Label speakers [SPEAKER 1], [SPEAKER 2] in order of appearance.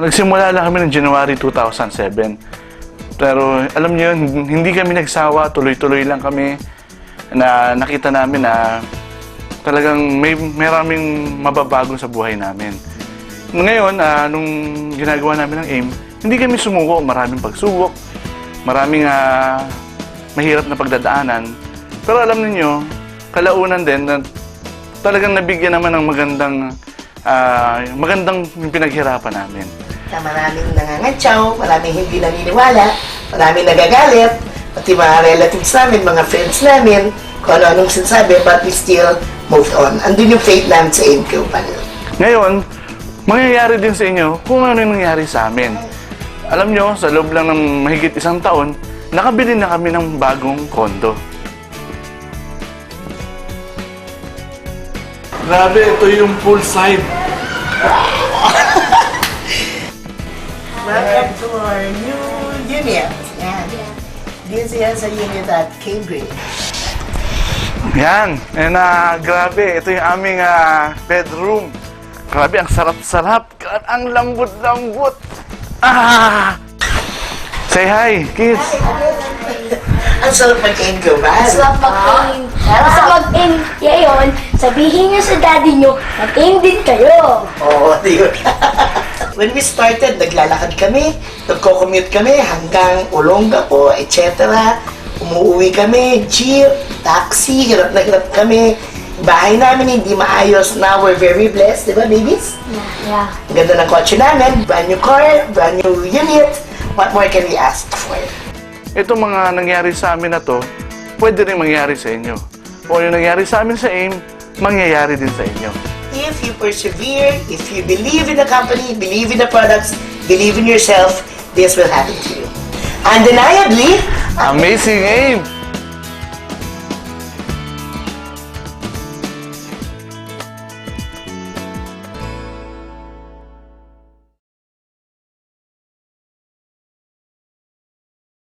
[SPEAKER 1] Nagsimula lang kami ng January 2007. Pero alam niyo yun, hindi kami nagsawa, tuloy-tuloy lang kami na nakita namin na talagang may maraming mababago sa buhay namin. Ngayon, nung ginagawa namin ng AIM, hindi kami sumuko. Maraming pagsubok, maraming mahirap na pagdadaanan. Pero alam niyo, kalaunan din na talagang nabigyan naman ng magandang yung pinaghirapan namin.
[SPEAKER 2] Maraming nangangatsaw, maraming hindi naniniwala, maraming nagagalit, pati mga relatives namin, mga friends namin, kung ano-anong sinasabi, but we still moved on. Andun yung faith namin sa AIMCO pa rin.
[SPEAKER 1] Ngayon, mangyayari din sa inyo kung ano yung nangyari sa amin. Alam nyo, sa loob lang ng mahigit 1 taon, nakabili na kami ng bagong kondo. Grabe, ito yung poolside.
[SPEAKER 2] Welcome to our new unit. Yan. This is a unit at Cambridge.
[SPEAKER 1] Yan, and grabe, ito yung aming bedroom. Grabe, ang sarap-sarap. Ang lambot-lambot. Say hi, kids.
[SPEAKER 2] Ang sarap mag-AIMCO ba?
[SPEAKER 3] Sarap mag-aim. Basta mag-aim ngayon, sabihin niyo sa daddy niyo, mag-aim din kayo.
[SPEAKER 2] Oo, yun. When we started, naglalakad kami, nagko-commute kami hanggang Olongapo, etc. Umuwi kami, jeep, taxi, hirap na hirap kami. Bahay namin hindi maayos. Now we're very blessed, di ba, babies?
[SPEAKER 3] Yeah.
[SPEAKER 2] Ang ganda ng kotse namin, brand new car, brand new unit. What more can we ask for?
[SPEAKER 1] Ito mga nangyari sa amin na to, pwede rin mangyari sa inyo. O yung nangyari sa amin sa AIM, mangyayari din sa inyo.
[SPEAKER 2] If you persevere, if you believe in the company, believe in the products, believe in yourself, this will happen to you. Undeniably,
[SPEAKER 1] Amazing AIM!